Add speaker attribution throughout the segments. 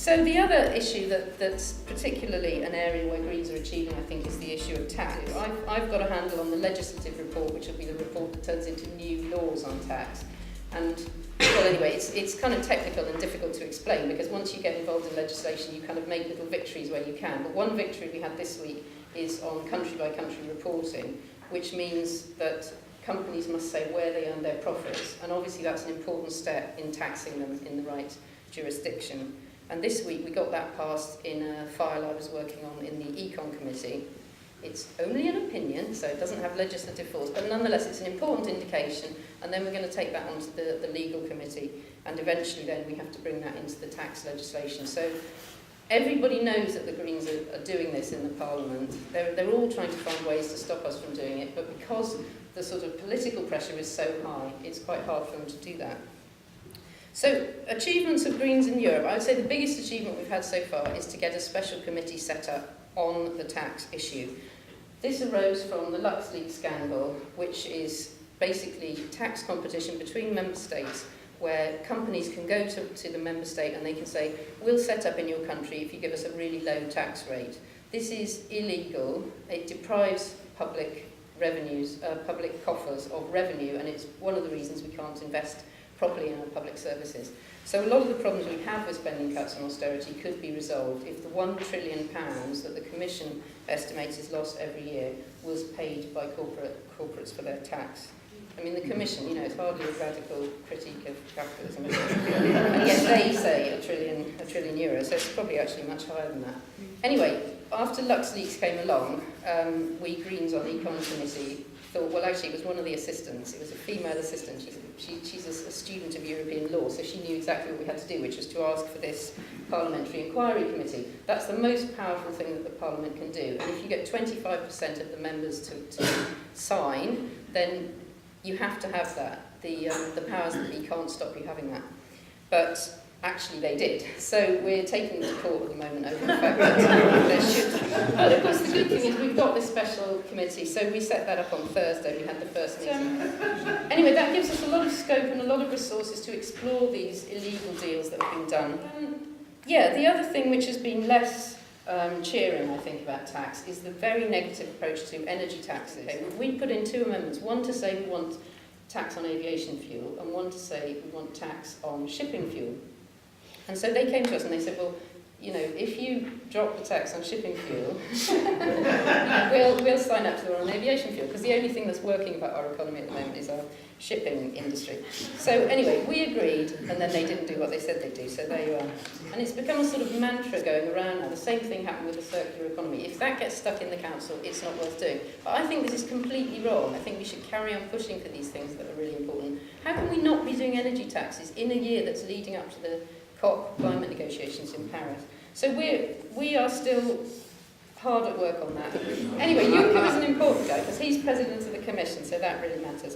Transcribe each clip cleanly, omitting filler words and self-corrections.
Speaker 1: So the other issue that's particularly an area where Greens are achieving, I think, is the issue of tax. I've got a handle on the legislative report, which will be the report that turns into new laws on tax. And, well, anyway, it's kind of technical and difficult to explain, because once you get involved in legislation, you kind of make little victories where you can. But one victory we had this week is on country-by-country reporting, which means that companies must say where they earn their profits. And obviously that's an important step in taxing them in the right jurisdiction. And this week we got that passed in a file I was working on in the Econ Committee. It's only an opinion, so it doesn't have legislative force, but nonetheless it's an important indication, and then we're going to take that onto the legal committee, and eventually then we have to bring that into the tax legislation. So everybody knows that the Greens are doing this in the Parliament. They're all trying to find ways to stop us from doing it, but because the sort of political pressure is so high, it's quite hard for them to do that. So, achievements of Greens in Europe. I would say the biggest achievement we've had so far is to get a special committee set up on the tax issue. This arose from the LuxLeaks scandal, which is basically tax competition between member states, where companies can go to the member state and they can say, we'll set up in your country if you give us a really low tax rate. This is illegal. It deprives public revenues, public coffers of revenue, and it's one of the reasons we can't invest properly in our public services. So a lot of the problems we have with spending cuts and austerity could be resolved if the £1 trillion that the Commission estimates is lost every year was paid by corporates for their tax. I mean, the Commission, it's hardly a radical critique of capitalism, and yet they say a trillion euros, so it's probably actually much higher than that. Anyway, after LuxLeaks came along, we Greens on the Econ Committee thought, well, actually, it was one of the assistants. It was a female assistant. She's a student of European law, so she knew exactly what we had to do, which was to ask for this parliamentary inquiry committee. That's the most powerful thing that the Parliament can do. And if you get 25% of the members to sign, then you have to have that. The powers that be can't stop you having that. But actually they did. So we're taking them to court at the moment over the fact that there should. But of course the good thing is we've got this special committee, so we set that up on Thursday. We had the first meeting. Anyway, that gives us a lot of scope and a lot of resources to explore these illegal deals that have been done. The other thing which has been less cheering, I think, about tax is the very negative approach to energy taxes. We put in 2 amendments, one to say we want tax on aviation fuel and one to say we want tax on shipping fuel. And so they came to us and they said, well, if you drop the tax on shipping fuel, we'll sign up to the on aviation fuel, because the only thing that's working about our economy at the moment is our shipping industry. So anyway, we agreed, and then they didn't do what they said they'd do, so there you are. And it's become a sort of mantra going around now. The same thing happened with the circular economy. If that gets stuck in the council, it's not worth doing. But I think this is completely wrong. I think we should carry on pushing for these things that are really important. How can we not be doing energy taxes in a year that's leading up to the COP climate negotiations in Paris? So we are still hard at work on that. Anyway, Juncker is an important guy because he's president of the Commission, so that really matters.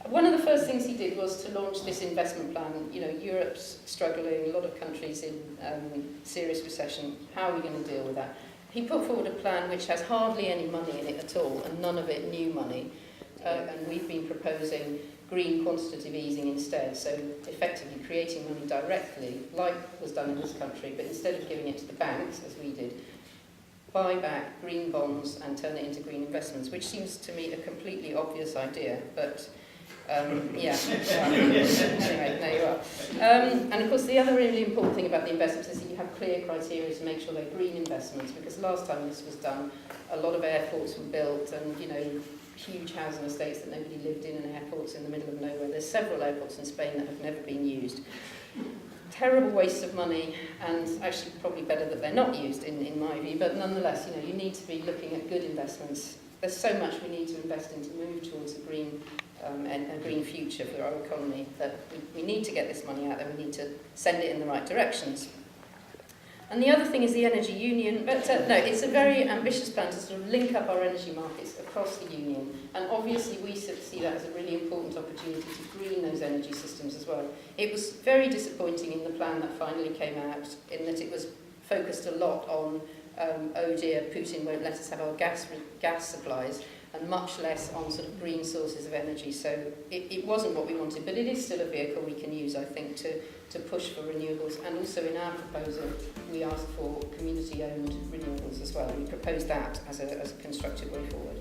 Speaker 1: One of the first things he did was to launch this investment plan. Europe's struggling, a lot of countries in serious recession. How are we going to deal with that? He put forward a plan which has hardly any money in it at all, and none of it new money. And we've been proposing green quantitative easing instead, so effectively creating money directly, like was done in this country, but instead of giving it to the banks, as we did, buy back green bonds and turn it into green investments, which seems to me a completely obvious idea, but anyway, there you are. And of course the other really important thing about the investments is that you have clear criteria to make sure they're green investments, because last time this was done, a lot of airports were built and, huge housing estates that nobody lived in, and airports in the middle of nowhere. There's several airports in Spain that have never been used. Terrible waste of money, and actually probably better that they're not used in my view, but nonetheless, you need to be looking at good investments. There's so much we need to invest in to move towards a green future for our economy, that we need to get this money out there, we need to send it in the right directions. And the other thing is the energy union, but no, it's a very ambitious plan to sort of link up our energy markets across the union, and obviously we see that as a really important opportunity to green those energy systems as well. It was very disappointing in the plan that finally came out, in that it was focused a lot on, oh dear, Putin won't let us have our gas supplies, and much less on sort of green sources of energy. So it wasn't what we wanted, but it is still a vehicle we can use, I think, to push for renewables. And also in our proposal, we asked for community-owned renewables as well. We proposed that as a constructive way forward.